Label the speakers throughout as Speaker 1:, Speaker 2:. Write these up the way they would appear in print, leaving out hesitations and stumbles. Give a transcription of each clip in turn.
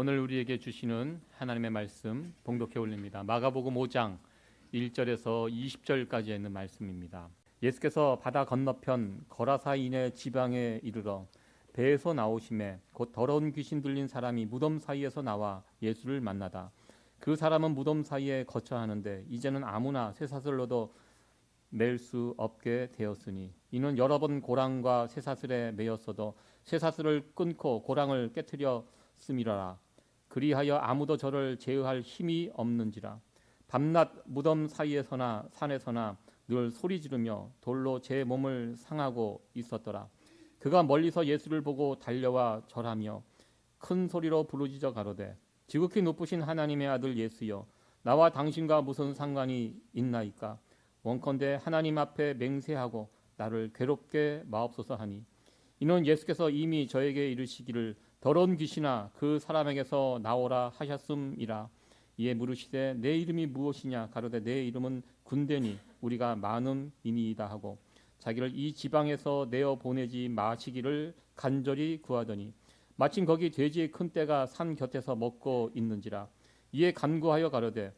Speaker 1: 오늘 우리에게 주시는 하나님의 말씀 봉독해 올립니다. 마가복음 5장 1절에서 20절까지 있는 말씀입니다. 예수께서 바다 건너편 거라사인의 지방에 이르러 배에서 나오심에 곧 더러운 귀신 들린 사람이 무덤 사이에서 나와 예수를 만나다. 그 사람은 무덤 사이에 거처하는데 이제는 아무나 쇠사슬로도 맬 수 없게 되었으니 이는 여러 번 고랑과 쇠사슬에 매였어도 쇠사슬을 끊고 고랑을 깨뜨렸음이라. 그리하여 아무도 저를 제어할 힘이 없는지라. 밤낮 무덤 사이에서나 산에서나 늘 소리 지르며 돌로 제 몸을 상하고 있었더라. 그가 멀리서 예수를 보고 달려와 절하며 큰 소리로 부르짖어 가로되 지극히 높으신 하나님의 아들 예수여, 나와 당신과 무슨 상관이 있나이까? 원컨대 하나님 앞에 맹세하고 나를 괴롭게 마옵소서 하니, 이는 예수께서 이미 저에게 이르시기를 더러운 귀신아 그 사람에게서 나오라 하셨음이라. 이에 물으시되 내 이름이 무엇이냐? 가로되 내 이름은 군대니 우리가 많음이니이다 하고 자기를 이 지방에서 내어 보내지 마시기를 간절히 구하더니 마침 거기 돼지의 큰 떼가 산 곁에서 먹고 있는지라. 이에 간구하여 가로되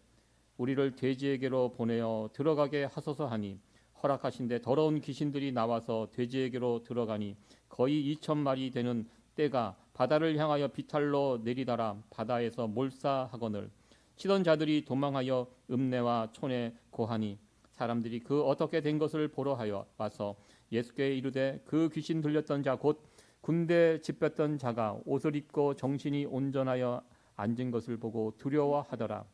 Speaker 1: 우리를 돼지에게로 보내어 들어가게 하소서 하니 허락하신데 더러운 귀신들이 나와서 돼지에게로 들어가니 거의 2,000마리 되는 떼가 바다를 향하여 비탈로 내리다라 바다에서 몰사하거늘 치던 자들이 도망하여 읍내와 촌에 고하니 사람들이 그 어떻게 된 것을 보러 하여 와서 예수께 이르되 그 귀신 들렸던 자 곧 군대 집혔던 자가 옷을 입고 정신이 온전하여 앉은 것을 보고 두려워하더라.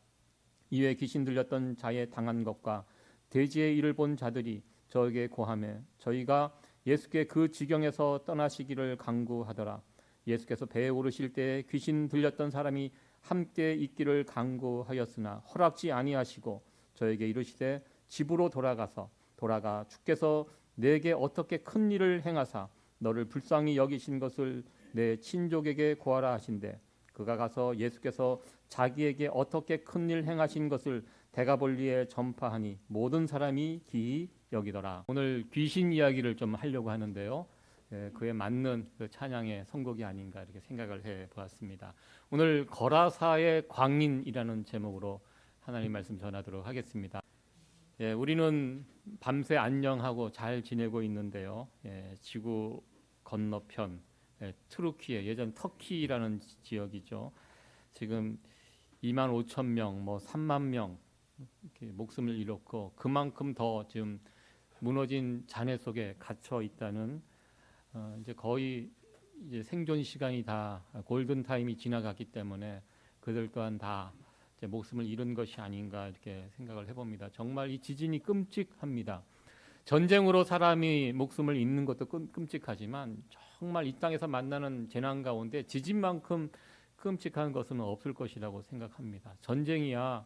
Speaker 1: 이에 귀신 들렸던 자의 당한 것과 돼지의 일을 본 자들이 저에게 고하매 저희가 예수께 그 지경에서 떠나시기를 간구하더라. 예수께서 배에 오르실 때에 귀신 들렸던 사람이 함께 있기를 간구하였으나 허락지 아니하시고 저에게 이르시되 집으로 돌아가 주께서 내게 어떻게 큰 일을 행하사 너를 불쌍히 여기신 것을 내 친족에게 고하라 하신대. 그가 가서 예수께서 자기에게 어떻게 큰 일 행하신 것을 데가볼리에 전파하니 모든 사람이 기이 여기더라. 오늘 귀신 이야기를 좀 하려고 하는데요. 그에 맞는 그 찬양의 선곡이 아닌가 이렇게 생각을 해보았습니다. 오늘 거라사의 광인이라는 제목으로 하나님 말씀 전하도록 하겠습니다. 우리는 밤새 안녕하고 잘 지내고 있는데요. 지구 건너편 트루키에 예전 터키라는 지역이죠. 지금 25,000명, 30,000명 이렇게 목숨을 잃었고 그만큼 더 지금 무너진 잔해 속에 갇혀 있다는 이제 거의 이제 생존 시간이 다 골든 타임이 지나갔기 때문에 그들 또한 다 이제 목숨을 잃은 것이 아닌가 이렇게 생각을 해봅니다. 정말 이 지진이 끔찍합니다. 전쟁으로 사람이 목숨을 잃는 것도 끔찍하지만 정말 이 땅에서 만나는 재난 가운데 지진만큼 끔찍한 것은 없을 것이라고 생각합니다. 전쟁이야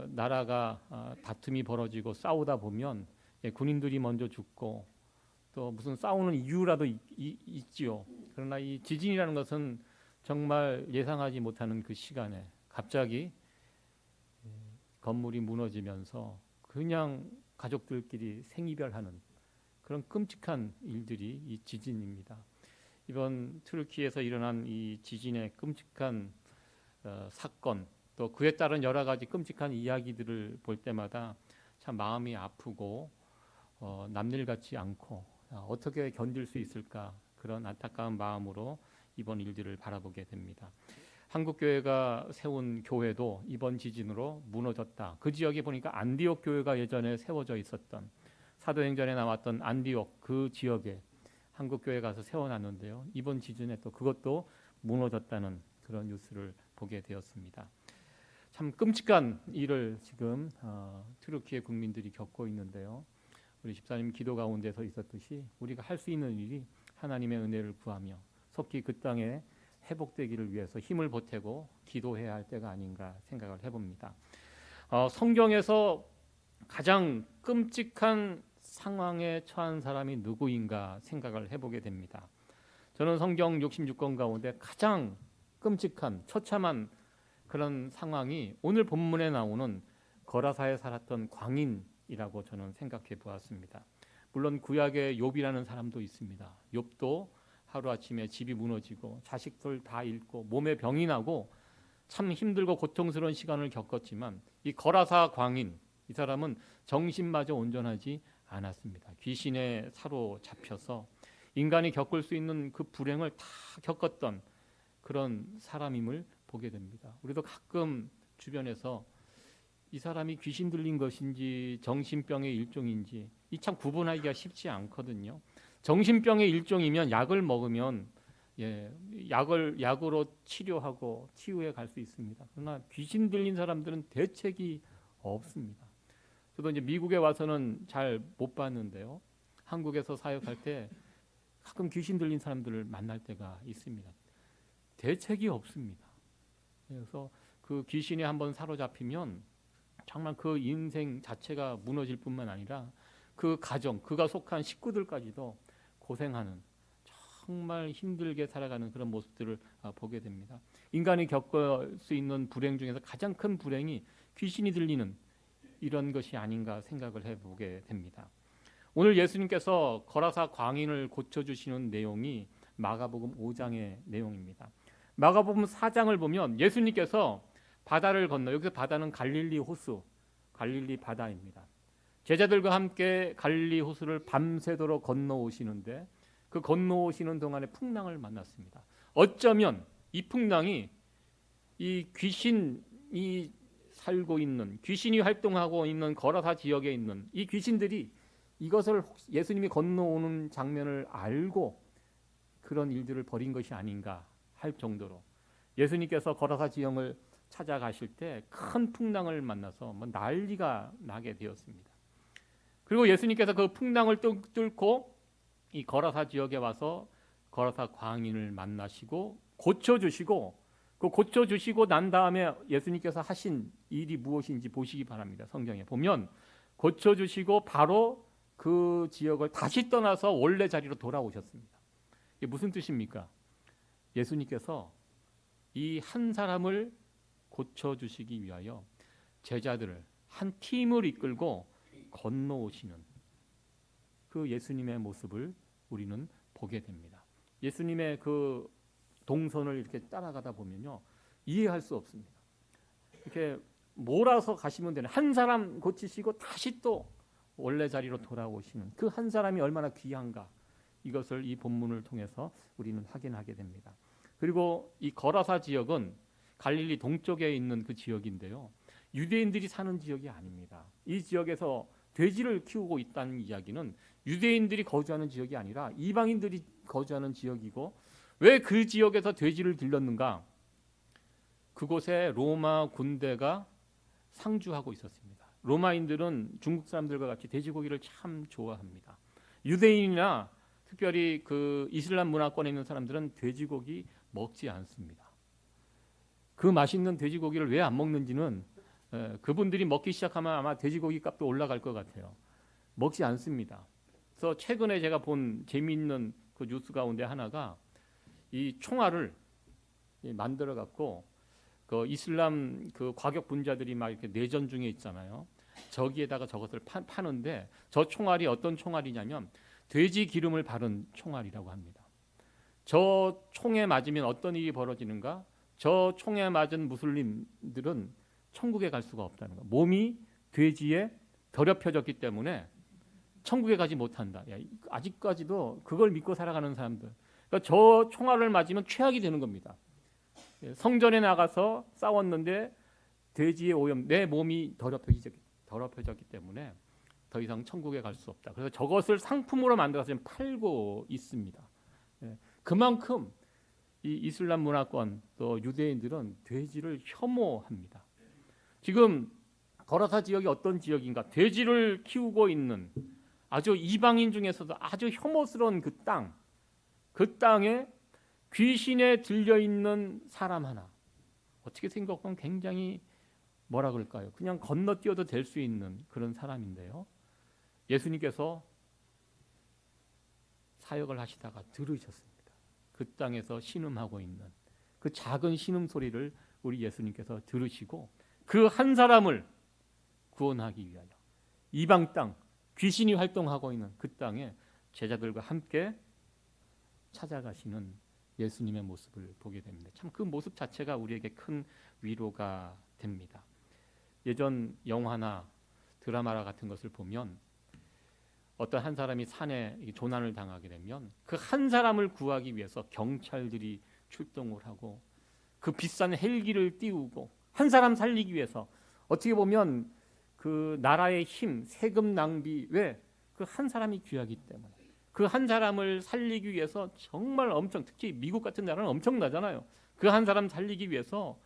Speaker 1: 나라가 다툼이 벌어지고 싸우다 보면 군인들이 먼저 죽고 또 무슨 싸우는 이유라도 있지요. 그러나 이 지진이라는 것은 정말 예상하지 못하는 그 시간에 갑자기 건물이 무너지면서 그냥 가족들끼리 생이별하는 그런 끔찍한 일들이 이 지진입니다. 이번 트루키에서 일어난 이 지진의 끔찍한 사건 또 그에 따른 여러 가지 끔찍한 이야기들을 볼 때마다 참 마음이 아프고 남일 같지 않고 어떻게 견딜 수 있을까 그런 안타까운 마음으로 이번 일들을 바라보게 됩니다. 한국교회가 세운 교회도 이번 지진으로 무너졌다. 그 지역에 보니까 안디옥 교회가 예전에 세워져 있었던 사도행전에 나왔던 안디옥 그 지역에 한국교회 가서 세워놨는데요. 이번 지진에 또 그것도 무너졌다는 그런 뉴스를 보게 되었습니다. 참 끔찍한 일을 지금 트루키의 국민들이 겪고 있는데요. 우리 집사님 기도 가운데서 있었듯이 우리가 할 수 있는 일이 하나님의 은혜를 구하며 속히 그 땅에 회복되기를 위해서 힘을 보태고 기도해야 할 때가 아닌가 생각을 해봅니다. 성경에서 가장 끔찍한 상황에 처한 사람이 누구인가 생각을 해보게 됩니다. 저는 성경 66권 가운데 가장 끔찍한 처참한 그런 상황이 오늘 본문에 나오는 거라사에 살았던 광인이라고 저는 생각해 보았습니다. 물론 구약에 욥이라는 사람도 있습니다. 욥도 하루아침에 집이 무너지고 자식들 다 잃고 몸에 병이 나고 참 힘들고 고통스러운 시간을 겪었지만 이 거라사 광인, 이 사람은 정신마저 온전하지 않았습니다. 귀신에 사로잡혀서 인간이 겪을 수 있는 그 불행을 다 겪었던 그런 사람임을 보게 됩니다. 우리도 가끔 주변에서 이 사람이 귀신 들린 것인지 정신병의 일종인지 이 참 구분하기가 쉽지 않거든요. 정신병의 일종이면 약을 먹으면 약으로 치료하고 치유해 갈 수 있습니다. 그러나 귀신 들린 사람들은 대책이 없습니다. 저도 이제 미국에 와서는 잘 못 봤는데요. 한국에서 사역할 때 가끔 귀신 들린 사람들을 만날 때가 있습니다. 대책이 없습니다. 그래서 그 귀신이 한번 사로잡히면 정말 그 인생 자체가 무너질 뿐만 아니라 그 가정, 그가 속한 식구들까지도 고생하는 정말 힘들게 살아가는 그런 모습들을 보게 됩니다. 인간이 겪을 수 있는 불행 중에서 가장 큰 불행이 귀신이 들리는 이런 것이 아닌가 생각을 해보게 됩니다. 오늘 예수님께서 거라사 광인을 고쳐주시는 내용이 마가복음 5장의 내용입니다. 마가복음 4장을 보면 예수님께서 바다를 건너, 여기서 바다는 갈릴리 호수, 갈릴리 바다입니다. 제자들과 함께 갈릴리 호수를 밤새도록 건너오시는데 그 건너오시는 동안에 풍랑을 만났습니다. 어쩌면 이 풍랑이 이 귀신이 살고 있는, 귀신이 활동하고 있는 거라사 지역에 있는 이 귀신들이 이것을 예수님이 건너오는 장면을 알고 그런 일들을 벌인 것이 아닌가 할 정도로 예수님께서 거라사 지역을 찾아가실 때 큰 풍랑을 만나서 난리가 나게 되었습니다. 그리고 예수님께서 그 풍랑을 뚫고 이 거라사 지역에 와서 거라사 광인을 만나시고 고쳐주시고, 그 고쳐주시고 난 다음에 예수님께서 하신 일이 무엇인지 보시기 바랍니다. 성경에 보면 고쳐주시고 바로 그 지역을 다시 떠나서 원래 자리로 돌아오셨습니다. 이게 무슨 뜻입니까? 예수님께서 이 한 사람을 고쳐주시기 위하여 제자들을 한 팀을 이끌고 건너오시는 그 예수님의 모습을 우리는 보게 됩니다. 예수님의 그 동선을 이렇게 따라가다 보면요, 이해할 수 없습니다. 이렇게 몰아서 가시면 되는, 한 사람 고치시고 다시 또 원래 자리로 돌아오시는 그 한 사람이 얼마나 귀한가, 이것을 이 본문을 통해서 우리는 확인하게 됩니다. 그리고 이 거라사 지역은 갈릴리 동쪽에 있는 그 지역인데요, 유대인들이 사는 지역이 아닙니다. 이 지역에서 돼지를 키우고 있다는 이야기는 유대인들이 거주하는 지역이 아니라 이방인들이 거주하는 지역이고, 왜 그 지역에서 돼지를 길렀는가? 그곳에 로마 군대가 상주하고 있었습니다. 로마인들은 중국 사람들과 같이 돼지고기를 참 좋아합니다. 유대인이나 특별히 그 이슬람 문화권에 있는 사람들은 돼지고기 먹지 않습니다. 그 맛있는 돼지고기를 왜 안 먹는지는 그분들이 먹기 시작하면 아마 돼지고기 값도 올라갈 것 같아요. 먹지 않습니다. 그래서 최근에 제가 본 재미있는 그 뉴스 가운데 하나가 이 총알을 만들어 갖고 그 이슬람 그 과격 분자들이 막 이렇게 내전 중에 있잖아요. 저기에다가 저것을 파는데, 저 총알이 어떤 총알이냐면 돼지 기름을 바른 총알이라고 합니다. 저 총에 맞으면 어떤 일이 벌어지는가? 저 총에 맞은 무슬림들은 천국에 갈 수가 없다는 거. 몸이 돼지에 더럽혀졌기 때문에 천국에 가지 못한다. 아직까지도 그걸 믿고 살아가는 사람들. 그러니까 저 총알을 맞으면 최악이 되는 겁니다. 성전에 나가서 싸웠는데 돼지의 오염, 내 몸이 더럽혀졌기 때문에 더 이상 천국에 갈 수 없다. 그래서 저것을 상품으로 만들어서 지금 팔고 있습니다. 그만큼 이 이슬람 문화권 또 유대인들은 돼지를 혐오합니다. 지금 거라사 지역이 어떤 지역인가? 돼지를 키우고 있는 아주 이방인 중에서도 아주 혐오스러운 그 땅에 귀신에 들려 있는 사람 하나, 어떻게 생각하면 굉장히 뭐라 그럴까요? 그냥 건너뛰어도 될 수 있는 그런 사람인데요. 예수님께서 사역을 하시다가 들으셨습니다. 그 땅에서 신음하고 있는 그 작은 신음 소리를 우리 예수님께서 들으시고 그 한 사람을 구원하기 위하여 이방 땅, 귀신이 활동하고 있는 그 땅에 제자들과 함께 찾아가시는 예수님의 모습을 보게 됩니다. 참 그 모습 자체가 우리에게 큰 위로가 됩니다. 예전 영화나 드라마 같은 것을 보면 어떤 한 사람이 산에 조난을 당하게 되면 그 한 사람을 구하기 위해서 경찰들이 출동을 하고 그 비싼 헬기를 띄우고 한 사람 살리기 위해서 어떻게 보면 그 나라의 힘, 세금 낭비, 왜? 그 한 사람이 귀하기 때문에 그 한 사람을 살리기 위해서 정말 특히 미국 같은 나라는 엄청나잖아요. 그 한 사람 살리기 위해서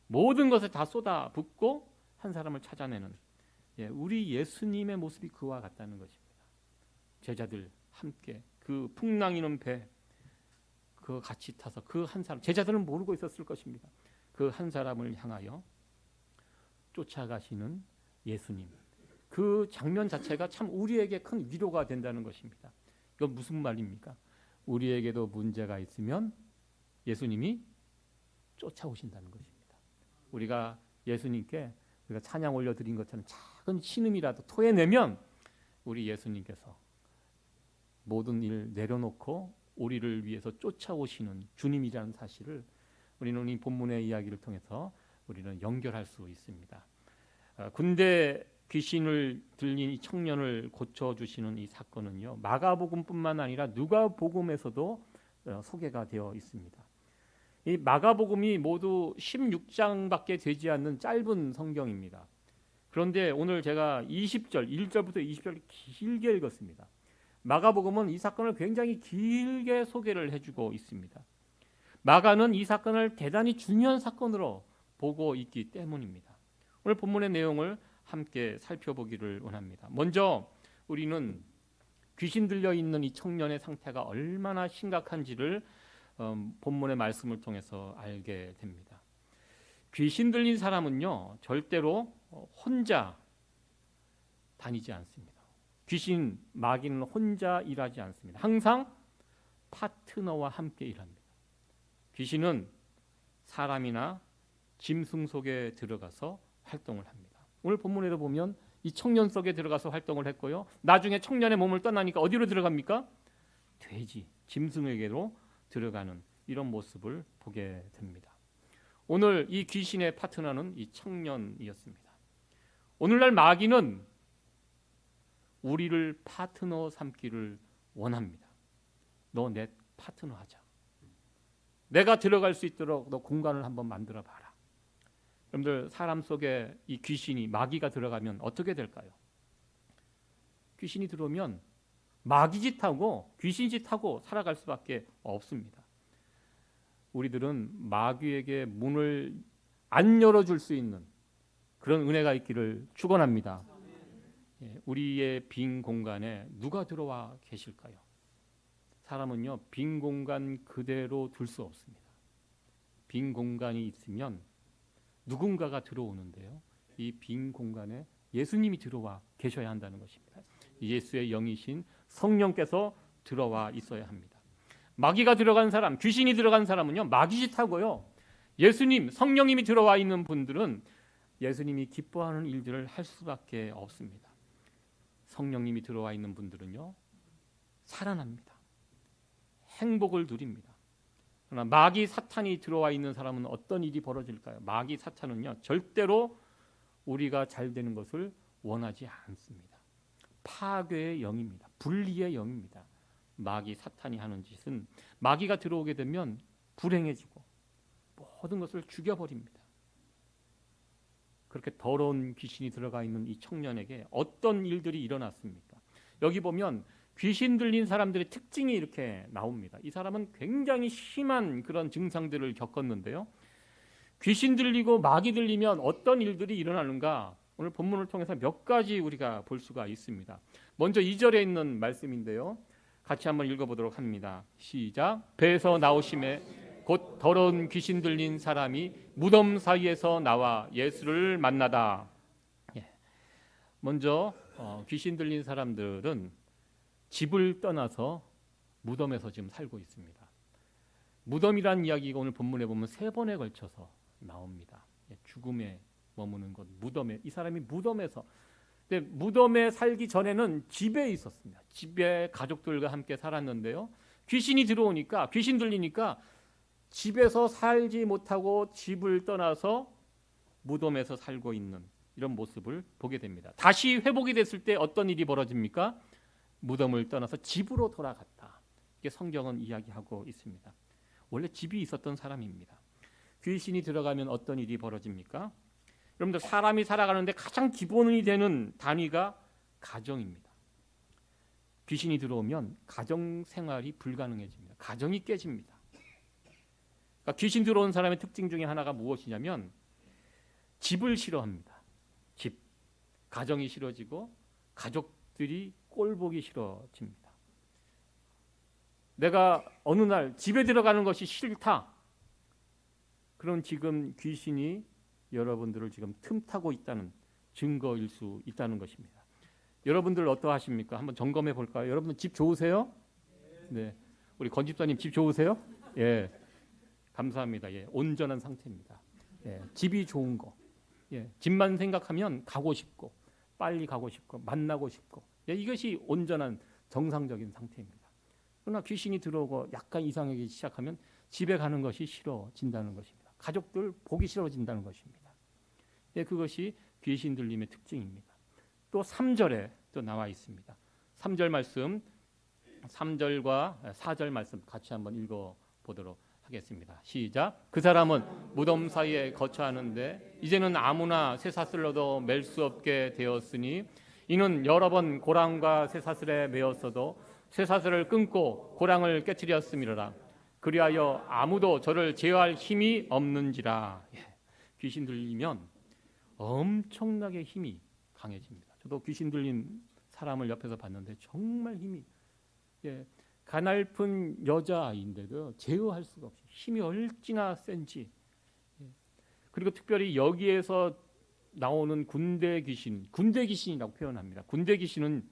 Speaker 1: 모든 것을 다 쏟아붓고 한 사람을 찾아내는 우리 예수님의 모습이 그와 같다는 것입니다. 제자들 함께 그 풍랑이는 배 그 같이 타서 그 한 사람, 제자들은 모르고 있었을 것입니다. 그 한 사람을 향하여 쫓아가시는 예수님, 그 장면 자체가 참 우리에게 큰 위로가 된다는 것입니다. 이건 무슨 말입니까? 우리에게도 문제가 있으면 예수님이 쫓아오신다는 것입니다. 우리가 예수님께 우리가 찬양 올려드린 것처럼 작은 신음이라도 토해내면 우리 예수님께서 모든 일 내려놓고 우리를 위해서 쫓아오시는 주님이라는 사실을 우리는 이 본문의 이야기를 통해서 우리는 연결할 수 있습니다. 군대 귀신을 들린 이 청년을 고쳐주시는 이 사건은요, 마가복음뿐만 아니라 누가복음에서도 소개가 되어 있습니다. 이 마가복음이 모두 16장밖에 되지 않는 짧은 성경입니다. 그런데 오늘 제가 20절, 1절부터 20절 길게 읽었습니다. 마가복음은 이 사건을 굉장히 길게 소개를 해주고 있습니다. 마가는 이 사건을 대단히 중요한 사건으로 보고 있기 때문입니다. 오늘 본문의 내용을 함께 살펴보기를 원합니다. 먼저 우리는 귀신 들려 있는 이 청년의 상태가 얼마나 심각한지를 본문의 말씀을 통해서 알게 됩니다. 귀신 들린 사람은요, 절대로 혼자 다니지 않습니다. 귀신, 마귀는 혼자 일하지 않습니다. 항상 파트너와 함께 일합니다. 귀신은 사람이나 짐승 속에 들어가서 활동을 합니다. 오늘 본문에도 보면 이 청년 속에 들어가서 활동을 했고요. 나중에 청년의 몸을 떠나니까 어디로 들어갑니까? 돼지, 짐승에게로 들어가는 이런 모습을 보게 됩니다. 오늘 이 귀신의 파트너는 이 청년이었습니다. 오늘날 마귀는 우리를 파트너 삼기를 원합니다. 너 내 파트너 하자. 내가 들어갈 수 있도록 너 공간을 한번 만들어 봐라. 여러분들, 사람 속에 이 귀신이, 마귀가 들어가면 어떻게 될까요? 귀신이 들어오면 마귀 짓하고 귀신 짓하고 살아갈 수밖에 없습니다. 우리들은 마귀에게 문을 안 열어줄 수 있는 그런 은혜가 있기를 축원합니다. 우리의 빈 공간에 누가 들어와 계실까요? 사람은요, 빈 공간 그대로 둘 수 없습니다. 빈 공간이 있으면 누군가가 들어오는데요, 이 빈 공간에 예수님이 들어와 계셔야 한다는 것입니다. 예수의 영이신 성령께서 들어와 있어야 합니다. 마귀가 들어간 사람, 귀신이 들어간 사람은요, 마귀짓하고요, 예수님, 성령님이 들어와 있는 분들은 예수님이 기뻐하는 일들을 할 수밖에 없습니다. 성령님이 들어와 있는 분들은요, 살아납니다. 행복을 누립니다. 그러나 마귀 사탄이 들어와 있는 사람은 어떤 일이 벌어질까요? 마귀 사탄은요, 절대로 우리가 잘 되는 것을 원하지 않습니다. 파괴의 영입니다. 분리의 영입니다. 마귀 사탄이 하는 짓은 마귀가 들어오게 되면 불행해지고 모든 것을 죽여버립니다. 그렇게 더러운 귀신이 들어가 있는 이 청년에게 어떤 일들이 일어났습니까? 여기 보면 귀신 들린 사람들의 특징이 이렇게 나옵니다. 이 사람은 굉장히 심한 그런 증상들을 겪었는데요, 귀신 들리고 마귀 들리면 어떤 일들이 일어나는가, 오늘 본문을 통해서 몇 가지 우리가 볼 수가 있습니다. 먼저 2절에 있는 말씀인데요, 같이 한번 읽어보도록 합니다. 시작. 배에서 나오심에 곧 더러운 귀신 들린 사람이 무덤 사이에서 나와 예수를 만나다. 먼저 귀신 들린 사람들은 집을 떠나서 무덤에서 지금 살고 있습니다. 무덤이란 이야기가 오늘 본문에 보면 3번에 걸쳐서 나옵니다. 죽음에 머무는 곳, 무덤에. 이 사람이 무덤에서, 근데 무덤에 살기 전에는 집에 있었습니다. 집에 가족들과 함께 살았는데요, 귀신이 들어오니까, 귀신 들리니까 집에서 살지 못하고 집을 떠나서 무덤에서 살고 있는 이런 모습을 보게 됩니다. 다시 회복이 됐을 때 어떤 일이 벌어집니까? 무덤을 떠나서 집으로 돌아갔다. 이게 성경은 이야기하고 있습니다. 원래 집이 있었던 사람입니다. 귀신이 들어가면 어떤 일이 벌어집니까? 여러분들, 사람이 살아가는데 가장 기본이 되는 단위가 가정입니다. 귀신이 들어오면 가정 생활이 불가능해집니다. 가정이 깨집니다. 그러니까 귀신 들어온 사람의 특징 중에 하나가 무엇이냐면 집을 싫어합니다. 집, 가정이 싫어지고 가족들이 꼴보기 싫어집니다. 내가 어느 날 집에 들어가는 것이 싫다. 그럼 지금 귀신이 여러분들을 지금 틈타고 있다는 증거일 수 있다는 것입니다. 여러분들 어떠하십니까? 한번 점검해 볼까요? 여러분 집 좋으세요? 네. 우리 권 집사님 집 좋으세요? 예. 감사합니다. 예. 온전한 상태입니다. 예. 집이 좋은 거. 예. 집만 생각하면 가고 싶고 빨리 가고 싶고 만나고 싶고. 예. 이것이 온전한 정상적인 상태입니다. 그러나 귀신이 들어오고 약간 이상하기 시작하면 집에 가는 것이 싫어진다는 것입니다. 가족들 보기 싫어진다는 것입니다. 예, 그것이 귀신 들림의 특징입니다. 또 3절에 또 나와 있습니다. 3절 말씀, 3절과 4절 말씀 같이 한번 읽어보도록 하겠습니다. 시작. 그 사람은 무덤 사이에 거처하는데 이제는 아무나 쇠사슬로도 맬 수 없게 되었으니 이는 여러 번 고랑과 쇠사슬에 매었어도 쇠사슬을 끊고 고랑을 깨뜨렸음이로라. 그리하여 아무도 저를 제어할 힘이 없는지라. 예. 귀신 들리면 엄청나게 힘이 강해집니다. 저도 귀신 들린 사람을 옆에서 봤는데 정말 힘이, 예, 가냘픈 여자아이인데도 제어할 수가 없어요. 힘이 얼마나 센지. 예. 그리고 특별히 여기에서 나오는 군대 귀신이라고 표현합니다. 군대 귀신은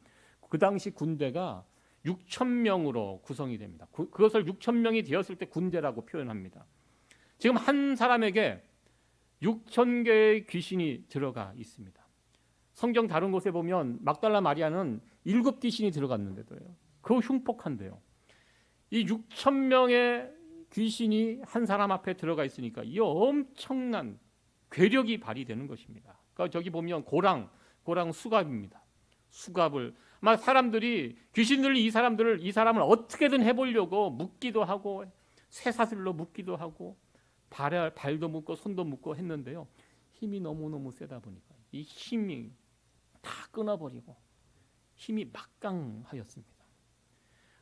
Speaker 1: 그 당시 군대가 6,000명으로 구성이 됩니다. 그것을 6,000명이 되었을 때 군대라고 표현합니다. 지금 한 사람에게 6,000개의 귀신이 들어가 있습니다. 성경 다른 곳에 보면 막달라 마리아는 7 귀신이 들어갔는데도요. 그 흉폭한데요. 이 6,000명의 귀신이 한 사람 앞에 들어가 있으니까 이 엄청난 괴력이 발휘되는 것입니다. 그러니까 저기 보면 고랑 수갑입니다. 수갑을 아마 사람들이 귀신들이 이 사람을 어떻게든 해보려고 묶기도 하고 쇠사슬로 묶기도 하고 발도 묶고 손도 묶고 했는데요. 힘이 너무너무 세다 보니까 이 힘이 다 끊어버리고 힘이 막강하였습니다.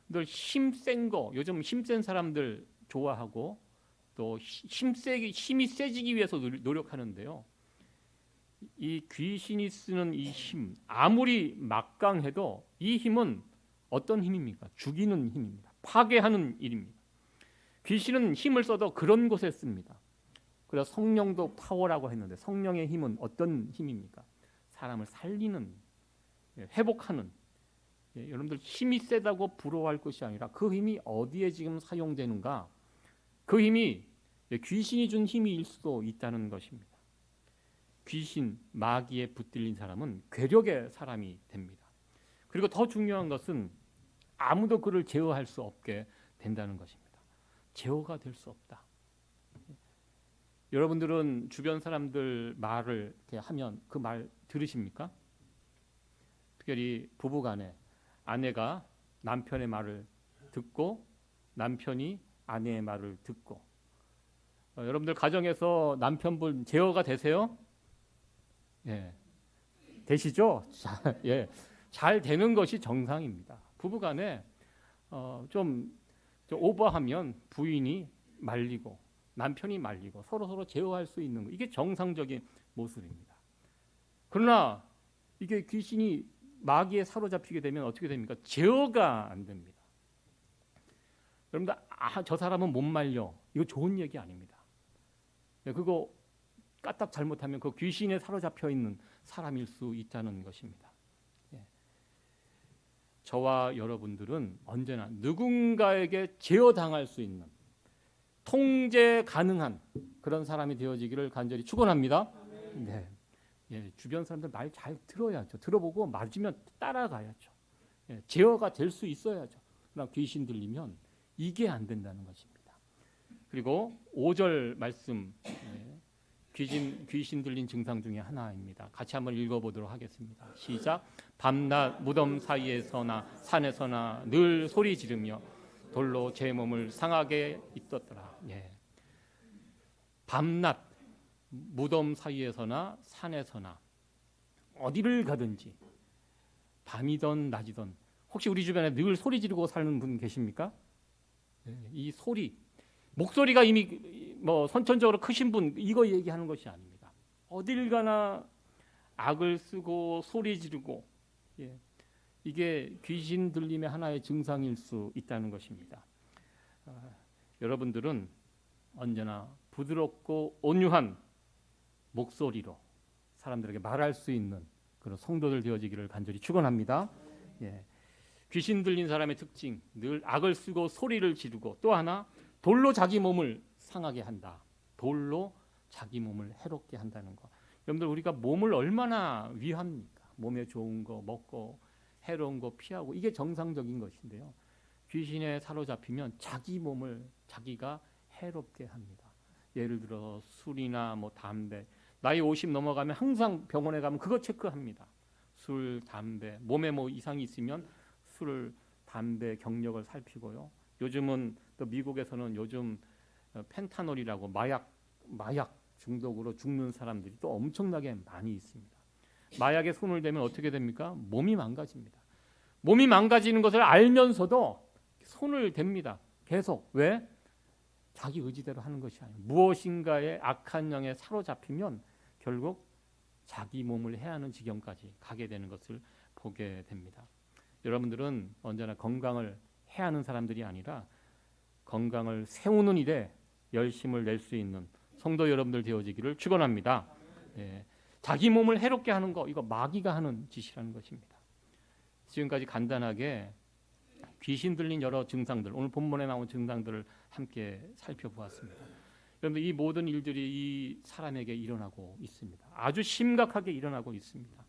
Speaker 1: 늘 힘센 거, 요즘 힘센 사람들 좋아하고 또 힘이 세지기 위해서 노력하는데요. 이 귀신이 쓰는 이 힘, 아무리 막강해도 이 힘은 어떤 힘입니까? 죽이는 힘입니다. 파괴하는 일입니다. 귀신은 힘을 써도 그런 곳에 씁니다. 그래서 성령도 파워라고 했는데 성령의 힘은 어떤 힘입니까? 사람을 살리는, 회복하는. 여러분들 힘이 세다고 부러워할 것이 아니라 그 힘이 어디에 지금 사용되는가? 그 힘이 귀신이 준 힘일 수도 있다는 것입니다. 귀신, 마귀에 붙들린 사람은 괴력의 사람이 됩니다. 그리고 더 중요한 것은 아무도 그를 제어할 수 없게 된다는 것입니다. 제어가 될 수 없다. 여러분들은 주변 사람들 말을 이렇게 하면 그 말 들으십니까? 특별히 부부간에 아내가 남편의 말을 듣고 남편이 아내의 말을 듣고 여러분들 가정에서 남편분 제어가 되세요? 예, 되시죠? 예, 잘 되는 것이 정상입니다. 부부간에 좀 오버하면 부인이 말리고 남편이 말리고 서로 제어할 수 있는 거, 이게 정상적인 모습입니다. 그러나 이게 귀신이 마귀에 사로잡히게 되면 어떻게 됩니까? 제어가 안 됩니다. 여러분들, 저 사람은 못 말려, 이거 좋은 얘기 아닙니다. 그거 까딱 잘못하면 그 귀신에 사로잡혀 있는 사람일 수 있다는 것입니다. 저와 여러분들은 언제나 누군가에게 제어당할 수 있는, 통제 가능한 그런 사람이 되어지기를 간절히 축원합니다. 네. 예, 주변 사람들 말 잘 들어야죠. 들어보고 맞으면 따라가야죠. 예, 제어가 될 수 있어야죠. 그러나 귀신 들리면 이게 안 된다는 것입니다. 그리고 5절 말씀, 귀신 들린 증상 중에 하나입니다. 같이 한번 읽어보도록 하겠습니다. 시작. 밤낮 무덤 사이에서나 산에서나 늘 소리 지르며 돌로 제 몸을 상하게 있었더라. 밤낮 무덤 사이에서나 산에서나 어디를 가든지 밤이든 낮이든 혹시 우리 주변에 늘 소리 지르고 사는 분 계십니까? 이 소리, 목소리가 이미 선천적으로 크신 분 이거 얘기하는 것이 아닙니다. 어딜 가나 악을 쓰고 소리 지르고 이게 귀신 들림의 하나의 증상일 수 있다는 것입니다. 여러분들은 언제나 부드럽고 온유한 목소리로 사람들에게 말할 수 있는 그런 성도들 되어지기를 간절히 축원합니다. 귀신 들린 사람의 특징, 늘 악을 쓰고 소리를 지르고 또 하나 돌로 자기 몸을 상하게 한다. 돌로 자기 몸을 해롭게 한다는 것. 여러분들 우리가 몸을 얼마나 위합니까? 몸에 좋은 거 먹고 해로운 거 피하고 이게 정상적인 것인데요. 귀신에 사로잡히면 자기 몸을 자기가 해롭게 합니다. 예를 들어 술이나 담배. 나이 50 넘어가면 항상 병원에 가면 그거 체크합니다. 술, 담배, 몸에 이상이 있으면 술, 담배 경력을 살피고요. 요즘은 또 미국에서는 요즘 펜타놀이라고 마약 중독으로 죽는 사람들이 또 엄청나게 많이 있습니다. 마약에 손을 대면 어떻게 됩니까? 몸이 망가집니다. 몸이 망가지는 것을 알면서도 손을 댑니다. 계속. 왜? 자기 의지대로 하는 것이 아니에요. 무엇인가의 악한 영에 사로잡히면 결국 자기 몸을 해하는 지경까지 가게 되는 것을 보게 됩니다. 여러분들은 언제나 건강을 해하는 사람들이 아니라 건강을 세우는 일에 열심을 낼 수 있는 성도 여러분들 되어지기를 축원합니다. 자기 몸을 해롭게 하는 거 이거 마귀가 하는 짓이라는 것입니다. 지금까지 간단하게 귀신 들린 여러 증상들, 오늘 본문에 나온 증상들을 함께 살펴보았습니다. 여러분들 이 모든 일들이 이 사람에게 일어나고 있습니다. 아주 심각하게 일어나고 있습니다.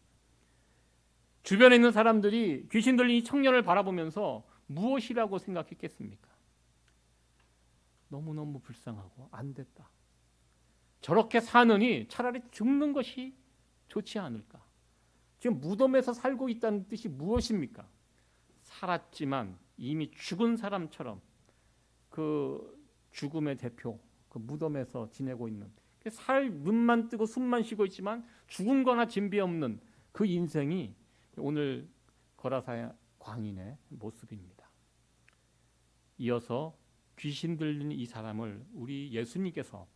Speaker 1: 주변에 있는 사람들이 귀신 들린 이 청년을 바라보면서 무엇이라고 생각했겠습니까? 너무너무 불쌍하고 안 됐다. 저렇게 사느니 차라리 죽는 것이 좋지 않을까? 지금 무덤에서 살고 있다는 뜻이 무엇입니까? 살았지만 이미 죽은 사람처럼 그 죽음의 대표, 그 무덤에서 지내고 있는 살 눈만 뜨고 숨만 쉬고 있지만 죽은 거나 진비 없는 그 인생이 오늘 거라사 광인의 모습입니다. 이어서 귀신 들린 이 사람을 우리 예수님께서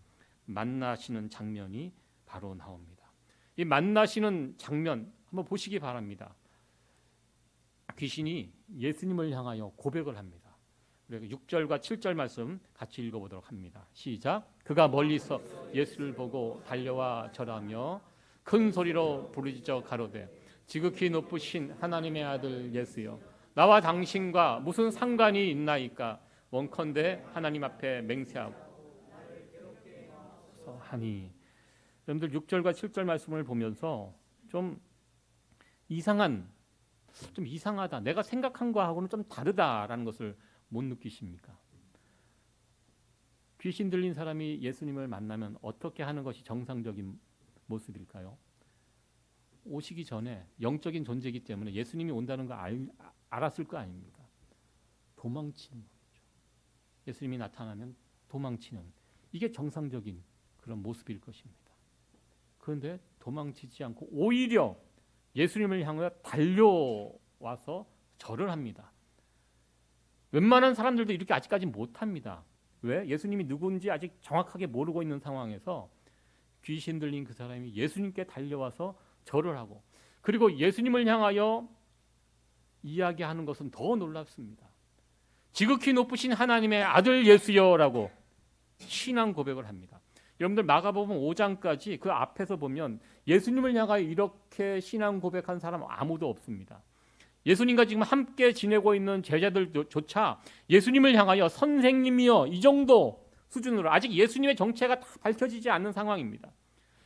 Speaker 1: 만나시는 장면이 바로 나옵니다. 이 만나시는 장면 한번 보시기 바랍니다. 귀신이 예수님을 향하여 고백을 합니다. 그리고 6절과 7절 말씀 같이 읽어보도록 합니다. 시작. 그가 멀리서 예수를 보고 달려와 절하며 큰 소리로 부르짖어 가로되 지극히 높으신 하나님의 아들 예수여 나와 당신과 무슨 상관이 있나이까 원컨대 하나님 앞에 맹세하고 하니. 여러분들 6절과 7절 말씀을 보면서 좀 이상하다. 내가 생각한 거하고는 좀 다르다라는 것을 못 느끼십니까? 귀신 들린 사람이 예수님을 만나면 어떻게 하는 것이 정상적인 모습일까요? 오시기 전에 영적인 존재이기 때문에 예수님이 온다는 거 알았을 거 아닙니까? 도망치는 거죠. 예수님이 나타나면 도망치는 이게 정상적인 그런 모습일 것입니다. 그런데 도망치지 않고 오히려 예수님을 향하여 달려와서 절을 합니다. 웬만한 사람들도 이렇게 아직까지 못합니다. 왜? 예수님이 누군지 아직 정확하게 모르고 있는 상황에서 귀신 들린 그 사람이 예수님께 달려와서 절을 하고 그리고 예수님을 향하여 이야기하는 것은 더 놀랍습니다. 지극히 높으신 하나님의 아들 예수여라고 신앙 고백을 합니다. 여러분들 마가복음 5장까지 그 앞에서 보면 예수님을 향하여 이렇게 신앙 고백한 사람 아무도 없습니다. 예수님과 지금 함께 지내고 있는 제자들조차 예수님을 향하여 선생님이여 이 정도 수준으로 아직 예수님의 정체가 다 밝혀지지 않는 상황입니다.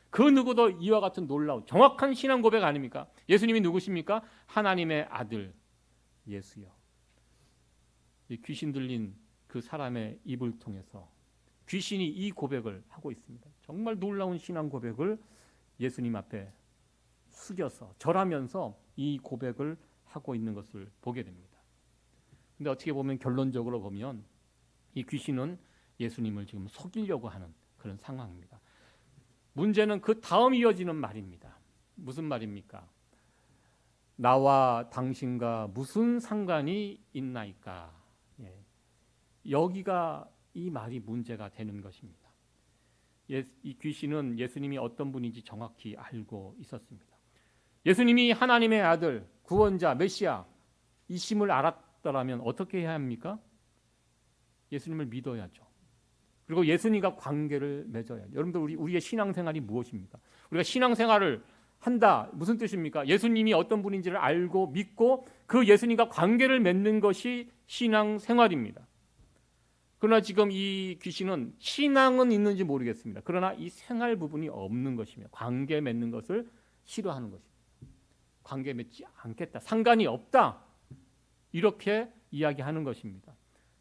Speaker 1: 그 누구도 이와 같은 놀라운 정확한 신앙 고백 아닙니까? 예수님이 누구십니까? 하나님의 아들 예수여. 이 귀신 들린 그 사람의 입을 통해서 귀신이 이 고백을 하고 있습니다. 정말 놀라운 신앙 고백을 예수님 앞에 숙여서 절하면서 이 고백을 하고 있는 것을 보게 됩니다. 근데 어떻게 보면 결론적으로 보면 이 귀신은 예수님을 지금 속이려고 하는 그런 상황입니다. 문제는 그 다음 이어지는 말입니다. 무슨 말입니까? 나와 당신과 무슨 상관이 있나이까? 예. 여기가 이 말이 문제가 되는 것입니다. 이 귀신은 예수님이 어떤 분인지 정확히 알고 있었습니다. 예수님이 하나님의 아들, 구원자, 메시아 이심을 알았더라면 어떻게 해야 합니까? 예수님을 믿어야죠. 그리고 예수님과 관계를 맺어야죠. 여러분들 우리의 신앙생활이 무엇입니까? 우리가 신앙생활을 한다. 무슨 뜻입니까? 예수님이 어떤 분인지를 알고 믿고 그 예수님과 관계를 맺는 것이 신앙생활입니다. 그러나 지금 이 귀신은 신앙은 있는지 모르겠습니다. 그러나 이 생활 부분이 없는 것이며 관계 맺는 것을 싫어하는 것입니다. 관계 맺지 않겠다. 상관이 없다. 이렇게 이야기하는 것입니다.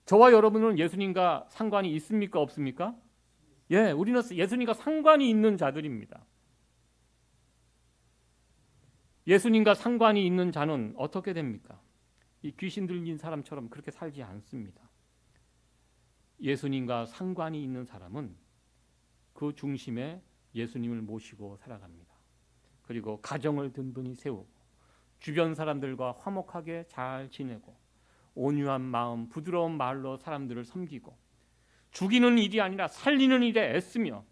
Speaker 1: 저와 여러분은 예수님과 상관이 있습니까? 없습니까? 예, 우리는 예수님과 상관이 있는 자들입니다. 예수님과 상관이 있는 자는 어떻게 됩니까? 이 귀신 들린 사람처럼 그렇게 살지 않습니다. 예수님과 상관이 있는 사람은 그 중심에 예수님을 모시고 살아갑니다. 그리고 가정을 든든히 세우고 주변 사람들과 화목하게 잘 지내고 온유한 마음, 부드러운 말로 사람들을 섬기고 죽이는 일이 아니라 살리는 일에 애쓰며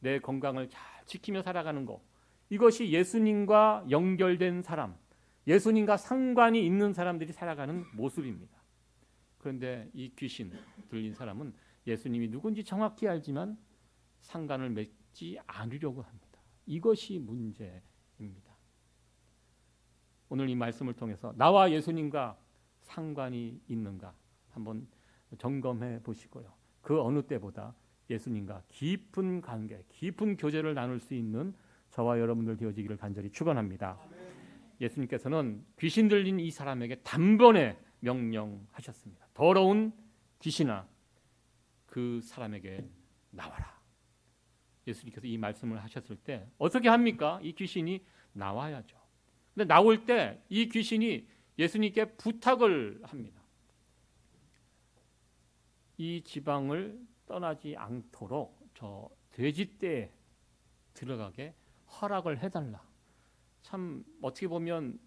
Speaker 1: 내 건강을 잘 지키며 살아가는 것, 이것이 예수님과 연결된 사람, 예수님과 상관이 있는 사람들이 살아가는 모습입니다. 그런데 이 귀신 들린 사람은 예수님이 누군지 정확히 알지만 상관을 맺지 않으려고 합니다. 이것이 문제입니다. 오늘 이 말씀을 통해서 나와 예수님과 상관이 있는가 한번 점검해 보시고요. 그 어느 때보다 예수님과 깊은 관계, 깊은 교제를 나눌 수 있는 저와 여러분들 되어지기를 간절히 축원합니다. 예수님께서는 귀신 들린 이 사람에게 단번에 명령하셨습니다. 더러운 귀신아, 그 사람에게 나와라. 예수님께서 이 말씀을 하셨을 때 어떻게 합니까? 이 귀신이 나와야죠. 근데 나올 때 이 귀신이 예수님께 부탁을 합니다. 이 지방을 떠나지 않도록 저 돼지떼에 들어가게 허락을 해달라. 참 어떻게 보면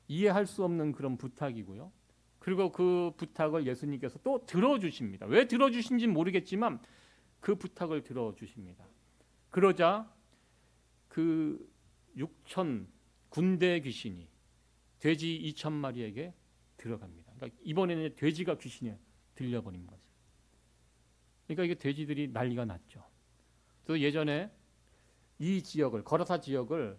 Speaker 1: 이해할 수 없는 그런 부탁이고요. 그리고 그 부탁을 예수님께서 또 들어주십니다. 왜 들어주신지는 모르겠지만 그 부탁을 들어주십니다. 그러자 그 6천 군대 귀신이 돼지 2,000마리에게 들어갑니다. 그러니까 이번에는 돼지가 귀신에 들려버린 거죠. 그러니까 이게 돼지들이 난리가 났죠. 또 예전에 이 지역을 거라사 지역을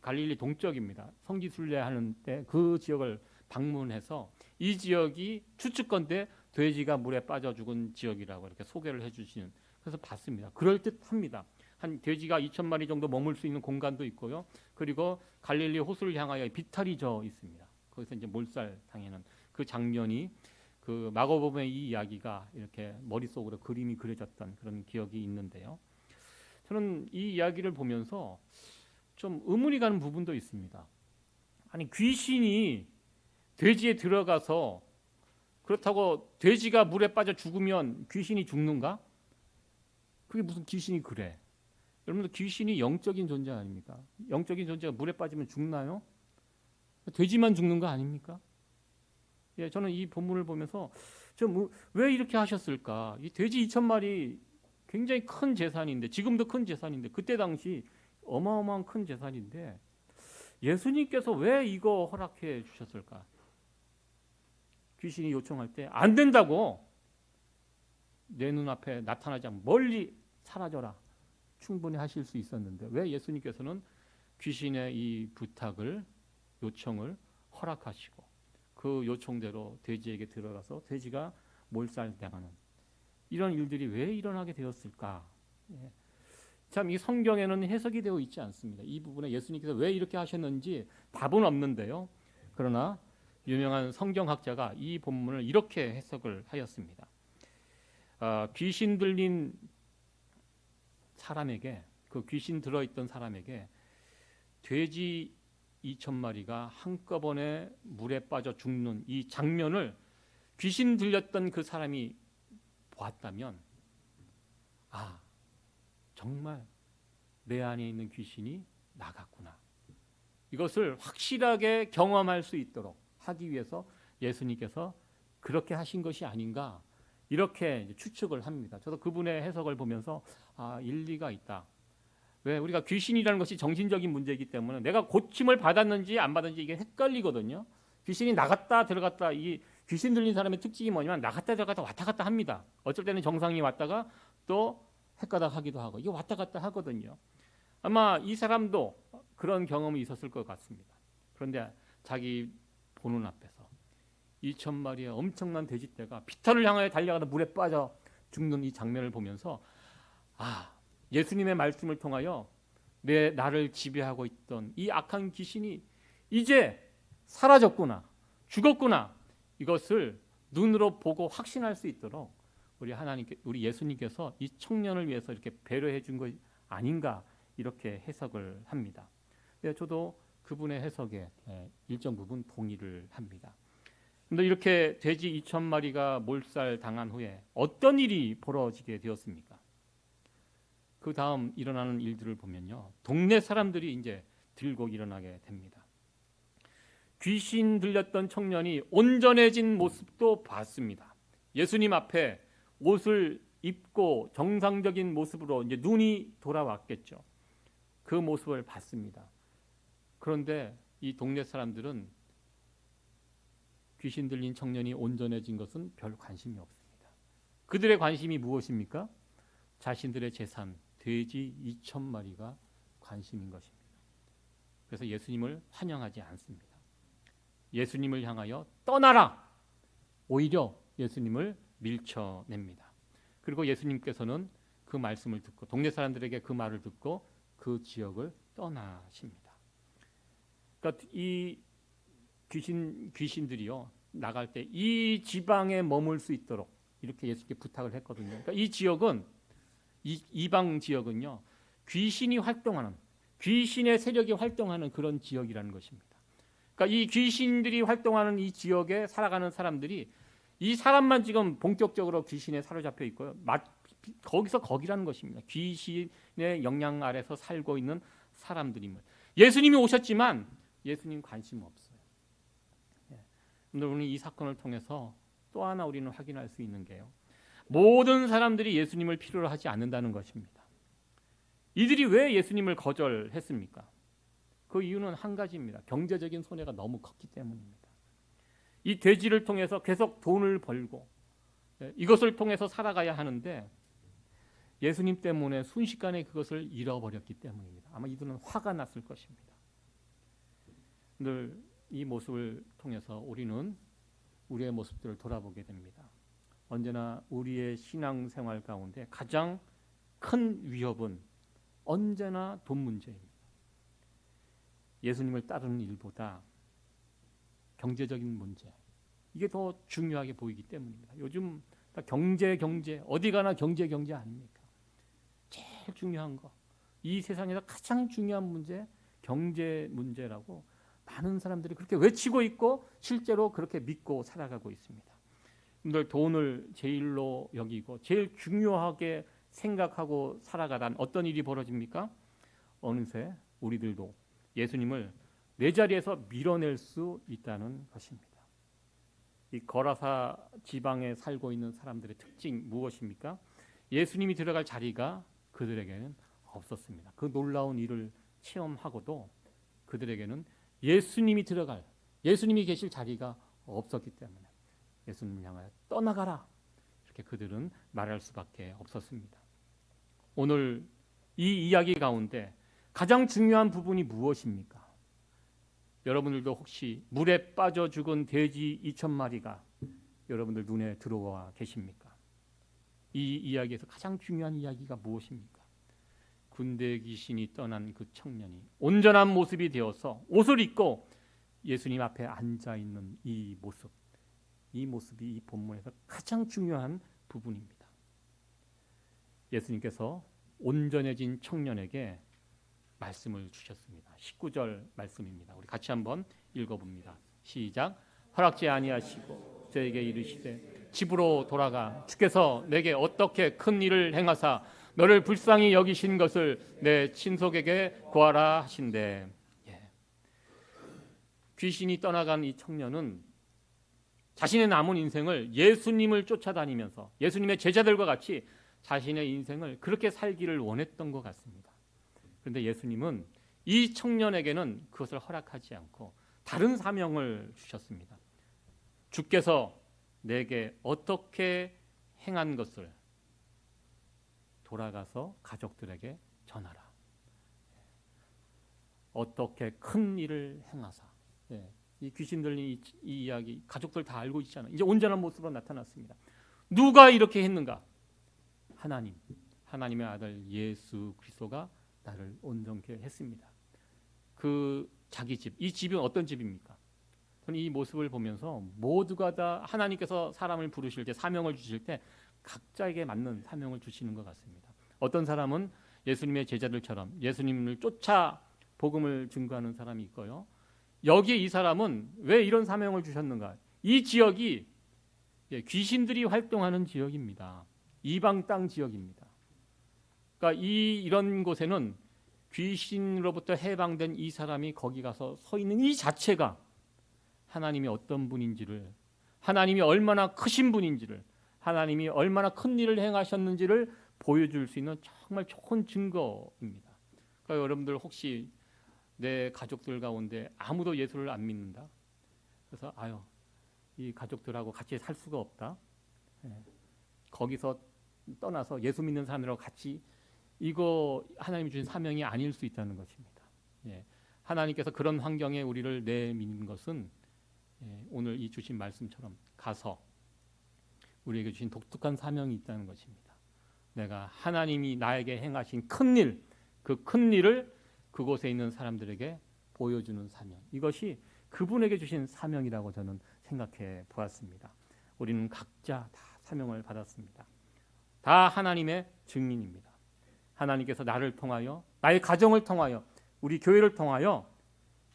Speaker 1: 갈릴리 동쪽입니다. 성지순례하는 때 그 지역을 방문해서 이 지역이 추측건대 돼지가 물에 빠져 죽은 지역이라고 이렇게 소개를 해주시는, 그래서 봤습니다. 그럴듯합니다. 한 돼지가 2,000마리 정도 머물 수 있는 공간도 있고요. 그리고 갈릴리 호수를 향하여 비탈이 져 있습니다. 거기서 이제 몰살 당하는 그 장면이 그 마가복음의 이 이야기가 이렇게 머릿속으로 그림이 그려졌던 그런 기억이 있는데요. 저는 이 이야기를 보면서 좀 의문이 가는 부분도 있습니다. 아니 귀신이 돼지에 들어가서 그렇다고 돼지가 물에 빠져 죽으면 귀신이 죽는가? 그게 무슨 귀신이 그래? 여러분들 귀신이 영적인 존재 아닙니까? 영적인 존재가 물에 빠지면 죽나요? 돼지만 죽는 거 아닙니까? 예, 저는 이 본문을 보면서 좀 왜 이렇게 하셨을까? 이 돼지 2,000마리 굉장히 큰 재산인데, 지금도 큰 재산인데, 그때 당시 어마어마한 큰 재산인데 예수님께서 왜 이거 허락해 주셨을까? 귀신이 요청할 때 안 된다고, 내 눈앞에 나타나지 않고 멀리 사라져라, 충분히 하실 수 있었는데 왜 예수님께서는 귀신의 이 부탁을, 요청을 허락하시고 그 요청대로 돼지에게 들어가서 돼지가 몰살당하는 이런 일들이 왜 일어나게 되었을까? 예. 참 이 성경에는 해석이 되어 있지 않습니다. 이 부분에 예수님께서 왜 이렇게 하셨는지 답은 없는데요. 그러나 유명한 성경학자가 이 본문을 이렇게 해석을 하였습니다. 귀신 들린 사람에게, 그 귀신 들어있던 사람에게 돼지 2,000마리가 한꺼번에 물에 빠져 죽는 이 장면을 귀신 들렸던 그 사람이 보았다면, 아, 정말 내 안에 있는 귀신이 나갔구나, 이것을 확실하게 경험할 수 있도록 하기 위해서 예수님께서 그렇게 하신 것이 아닌가, 이렇게 추측을 합니다. 저도 그분의 해석을 보면서 일리가 있다. 왜? 우리가 귀신이라는 것이 정신적인 문제이기 때문에 내가 고침을 받았는지 안 받았는지 이게 헷갈리거든요. 귀신이 나갔다 들어갔다, 이 귀신 들린 사람의 특징이 뭐냐면 나갔다 들어갔다 왔다 갔다 합니다. 어쩔 때는 정상이 왔다가 또 헷가닥 하기도 하고, 이게 왔다 갔다 하거든요. 아마 이 사람도 그런 경험이 있었을 것 같습니다. 그런데 자기 보는 앞에서 2,000마리의 엄청난 돼지떼가 피탄을 향하여 달려가다 물에 빠져 죽는 이 장면을 보면서, 예수님의 말씀을 통하여 나를 지배하고 있던 이 악한 귀신이 이제 사라졌구나, 죽었구나, 이것을 눈으로 보고 확신할 수 있도록 우리 예수님께서 이 청년을 위해서 이렇게 배려해 준 것 아닌가, 이렇게 해석을 합니다. 저도 그분의 해석에 일정 부분 동의를 합니다. 그런데 이렇게 돼지 2,000마리가 몰살 당한 후에 어떤 일이 벌어지게 되었습니까? 그 다음 일어나는 일들을 보면요, 동네 사람들이 이제 들고 일어나게 됩니다. 귀신 들렸던 청년이 온전해진 모습도 봤습니다. 예수님 앞에 옷을 입고 정상적인 모습으로 이제 눈이 돌아왔겠죠. 그 모습을 봤습니다. 그런데 이 동네 사람들은 귀신 들린 청년이 온전해진 것은 별 관심이 없습니다. 그들의 관심이 무엇입니까? 자신들의 재산, 돼지 2,000마리가 관심인 것입니다. 그래서 예수님을 환영하지 않습니다. 예수님을 향하여 떠나라, 오히려 예수님을 밀쳐냅니다. 그리고 예수님께서는 그 말씀을 듣고, 동네 사람들에게 그 말을 듣고 그 지역을 떠나십니다. 그러니까 이 귀신들이요, 나갈 때 이 지방에 머물 수 있도록 이렇게 예수님께 부탁을 했거든요. 그러니까 이 지역은, 이방 지역은요, 귀신이 활동하는, 귀신의 세력이 활동하는 그런 지역이라는 것입니다. 그러니까 이 귀신들이 활동하는 이 지역에 살아가는 사람들이, 이 사람만 지금 본격적으로 귀신에 사로잡혀 있고요, 거기서 거기라는 것입니다. 귀신의 영향 아래서 살고 있는 사람들임을. 예수님이 오셨지만 예수님 관심 없어요. 오늘 이 사건을 통해서 또 하나 우리는 확인할 수 있는 게요, 모든 사람들이 예수님을 필요로 하지 않는다는 것입니다. 이들이 왜 예수님을 거절했습니까? 그 이유는 한 가지입니다. 경제적인 손해가 너무 컸기 때문입니다. 이 돼지를 통해서 계속 돈을 벌고 이것을 통해서 살아가야 하는데 예수님 때문에 순식간에 그것을 잃어버렸기 때문입니다. 아마 이들은 화가 났을 것입니다. 늘 이 모습을 통해서 우리는 우리의 모습들을 돌아보게 됩니다. 언제나 우리의 신앙생활 가운데 가장 큰 위협은 언제나 돈 문제입니다. 예수님을 따르는 일보다 경제적인 문제, 이게 더 중요하게 보이기 때문입니다. 요즘 다 경제 어디 가나 경제 아닙니까? 제일 중요한 거, 이 세상에서 가장 중요한 문제, 경제 문제라고 많은 사람들이 그렇게 외치고 있고 실제로 그렇게 믿고 살아가고 있습니다. 여러분들, 돈을 제일로 여기고 제일 중요하게 생각하고 살아가다 어떤 일이 벌어집니까? 어느새 우리들도 예수님을 내 자리에서 밀어낼 수 있다는 것입니다. 이 거라사 지방에 살고 있는 사람들의 특징 무엇입니까? 예수님이 들어갈 자리가 그들에게는 없었습니다. 그 놀라운 일을 체험하고도 그들에게는 예수님이 계실 자리가 없었기 때문에 예수님을 향하여 떠나가라, 이렇게 그들은 말할 수밖에 없었습니다. 오늘 이 이야기 가운데 가장 중요한 부분이 무엇입니까? 여러분들도 혹시 물에 빠져 죽은 돼지 2,000마리가 여러분들 눈에 들어와 계십니까? 이 이야기에서 가장 중요한 이야기가 무엇입니까? 군대 귀신이 떠난 그 청년이 온전한 모습이 되어서 옷을 입고 예수님 앞에 앉아 있는 이 모습이 이 본문에서 가장 중요한 부분입니다. 예수님께서 온전해진 청년에게 말씀을 주셨습니다. 19절 말씀입니다. 우리 같이 한번 읽어봅니다. 시작. 허락지 아니하시고 저에게 이르시되 집으로 돌아가 주께서 내게 어떻게 큰 일을 행하사 너를 불쌍히 여기신 것을 내 친속에게 고하라 하신대. 귀신이 떠나간 이 청년은 자신의 남은 인생을 예수님을 쫓아다니면서 예수님의 제자들과 같이 자신의 인생을 그렇게 살기를 원했던 것 같습니다. 그런데 예수님은 이 청년에게는 그것을 허락하지 않고 다른 사명을 주셨습니다. 주께서 내게 어떻게 행한 것을 돌아가서 가족들에게 전하라. 어떻게 큰 일을 행하사. 이 귀신 들린 이 이야기 가족들 다 알고 있잖아요. 이제 온전한 모습으로 나타났습니다. 누가 이렇게 했는가? 하나님, 하나님의 아들 예수 그리스도가 나를 온전케 했습니다. 그 자기 집, 이 집은 어떤 집입니까? 저는 이 모습을 보면서 모두가 다 하나님께서 사람을 부르실 때 사명을 주실 때 각자에게 맞는 사명을 주시는 것 같습니다. 어떤 사람은 예수님의 제자들처럼 예수님을 쫓아 복음을 증거하는 사람이 있고요. 여기에 이 사람은 왜 이런 사명을 주셨는가? 이 지역이 귀신들이 활동하는 지역입니다. 이방 땅 지역입니다. 그러니까 이런 곳에는 귀신으로부터 해방된 이 사람이 거기 가서 서 있는 이 자체가 하나님이 어떤 분인지를, 하나님이 얼마나 크신 분인지를, 하나님이 얼마나 큰 일을 행하셨는지를 보여줄 수 있는 정말 좋은 증거입니다. 그러니까 여러분들 혹시 내 가족들 가운데 아무도 예수를 안 믿는다. 그래서 이 가족들하고 같이 살 수가 없다. 거기서 떠나서 예수 믿는 사람들하고 같이 이거 하나님이 주신 사명이 아닐 수 있다는 것입니다. 하나님께서 그런 환경에 우리를 내미는 것은 오늘 이 주신 말씀처럼 가서 우리에게 주신 독특한 사명이 있다는 것입니다. 내가 하나님이 나에게 행하신 큰 일, 그 큰 일을 그곳에 있는 사람들에게 보여주는 사명. 이것이 그분에게 주신 사명이라고 저는 생각해 보았습니다. 우리는 각자 다 사명을 받았습니다. 다 하나님의 증인입니다. 하나님께서 나를 통하여, 나의 가정을 통하여, 우리 교회를 통하여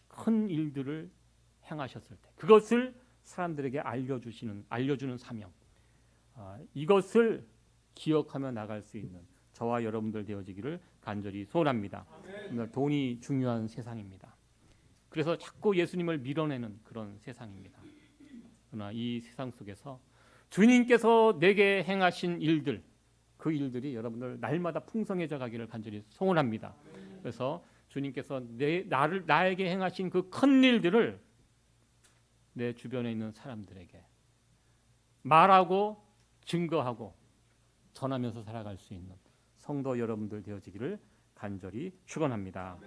Speaker 1: 큰 일들을 행하셨을 때 그것을 사람들에게 알려주는 사명. 이것을 기억하며 나갈 수 있는 저와 여러분들 되어지기를 간절히 소원합니다. 오늘 돈이 중요한 세상입니다. 그래서 자꾸 예수님을 밀어내는 그런 세상입니다. 그러나 이 세상 속에서 주님께서 내게 행하신 일들, 그 일들이 여러분들 날마다 풍성해져 가기를 간절히 소원합니다. 그래서 주님께서 나에게 행하신 그 큰 일들을 내 주변에 있는 사람들에게 말하고 증거하고 전하면서 살아갈 수 있는 성도 여러분들 되어지기를 간절히 축원합니다.